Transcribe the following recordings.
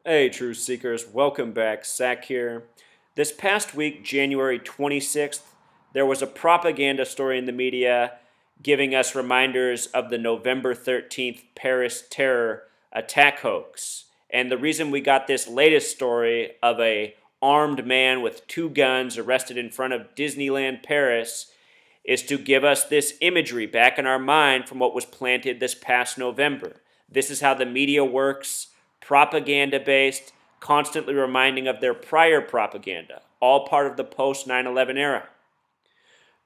Hey, Truth Seekers, welcome back. Zach here. This past week, January 26th, there was a propaganda story in the media giving us reminders of the November 13th Paris terror attack hoax. And the reason we got this latest story of a armed man with two guns arrested in front of Disneyland Paris is to give us this imagery back in our mind from what was planted this past November. This is how the media works, propaganda based, constantly reminding of their prior propaganda, all part of the post 9/11 era.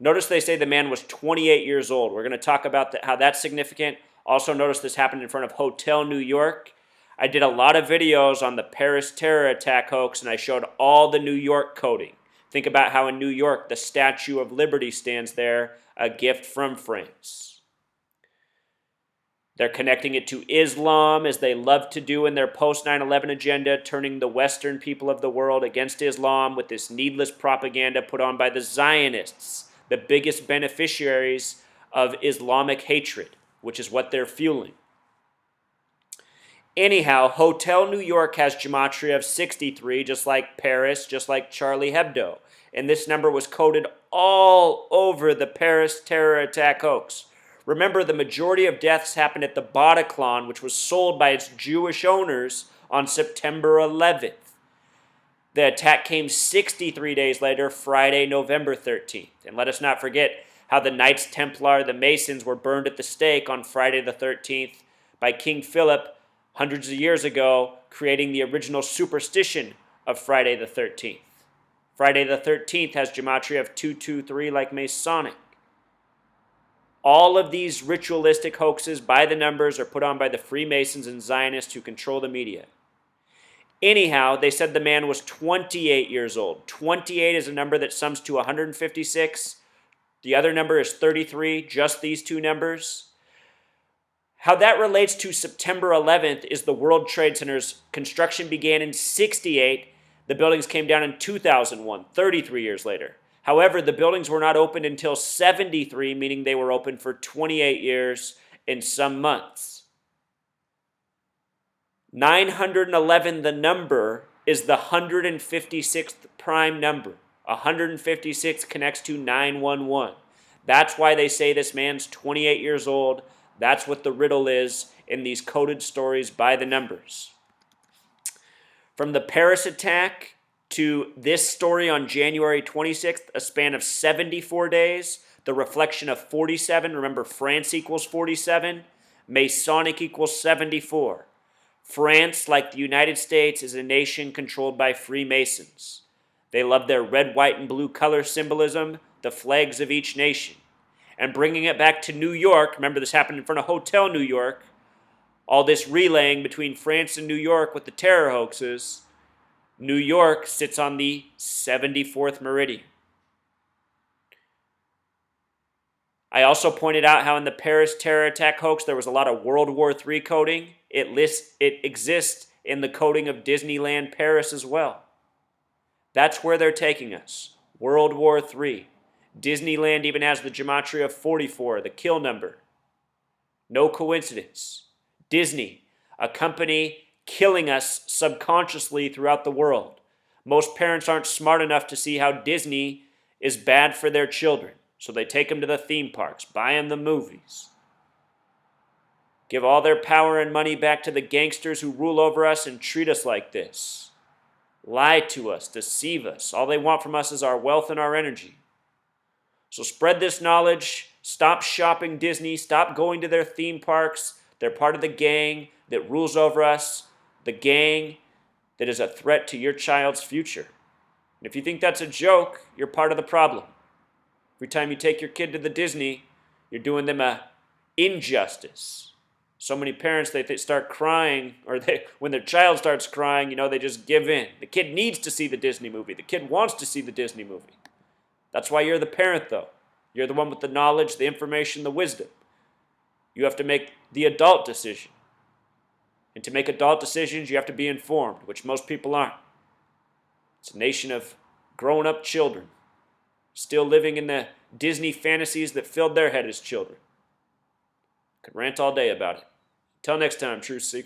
Notice they say the man was 28 years old. We're going to talk about how that's significant. Also, notice this happened in front of Hotel New York. I did a lot of videos on the Paris terror attack hoax, and I showed all the New York coding. Think about how in New York the Statue of Liberty stands there, a gift from France. They're connecting it to Islam, as they love to do in their post 9/11 agenda, turning the Western people of the world against Islam with this needless propaganda put on by the Zionists, the biggest beneficiaries of Islamic hatred, which is what they're fueling. Anyhow, Hotel New York has gematria of 63, just like Paris, just like Charlie Hebdo. And this number was coded all over the Paris terror attack hoax. Remember, the majority of deaths happened at the Bataclan, which was sold by its Jewish owners on September 11th. The attack came 63 days later, Friday, November 13th. And let us not forget how the Knights Templar, the Masons, were burned at the stake on Friday the 13th by King Philip hundreds of years ago, creating the original superstition of Friday the 13th. Friday the 13th has gematria of 223 like Masonic. All of these ritualistic hoaxes by the numbers are put on by the Freemasons and Zionists who control the media. Anyhow, they said the man was 28 years old. 28 is a number that sums to 156. The other number is 33, just these two numbers. How that relates to September 11th is the World Trade Center's construction began in 68. The buildings came down in 2001, 33 years later. However, the buildings were not opened until 73, meaning they were open for 28 years and some months. 911, the number, is the 156th prime number. 156 connects to 911. That's why they say this man's 28 years old. That's what the riddle is in these coded stories by the numbers. From the Paris attack to this story on January 26th, a span of 74 days, the reflection of 47. Remember, France equals 47. Masonic equals 74. France, like the United States, is a nation controlled by Freemasons. They love their red, white, and blue color symbolism, the flags of each nation. And bringing it back to New York, remember this happened in front of Hotel New York, all this relaying between France and New York with the terror hoaxes, New York sits on the 74th meridian. I also pointed out how in the Paris terror attack hoax there was a lot of World War III coding. It exists in the coding of Disneyland Paris as well. That's where they're taking us. World War III. Disneyland even has the gematria of 44, the kill number. No coincidence. Disney, a company killing us subconsciously throughout the world. Most parents aren't smart enough to see how Disney is bad for their children, so they take them to the theme parks, buy them the movies, give all their power and money back to the gangsters who rule over us and treat us like this. Lie to us, deceive us. All they want from us is our wealth and our energy. So spread this knowledge. Stop shopping Disney. Stop going to their theme parks. They're part of the gang that rules over us, the gang that is a threat to your child's future. And if you think that's a joke, you're part of the problem. Every time you take your kid to the Disney, you're doing them a injustice. So many parents, they start crying, or when their child starts crying, they just give in. The kid needs to see the Disney movie. The kid wants to see the Disney movie. That's why you're the parent, though. You're the one with the knowledge, the information, the wisdom. You have to make the adult decision. And to make adult decisions, you have to be informed, which most people aren't. It's a nation of grown-up children, still living in the Disney fantasies that filled their head as children. Could rant all day about it. Until next time, Truth Seeker.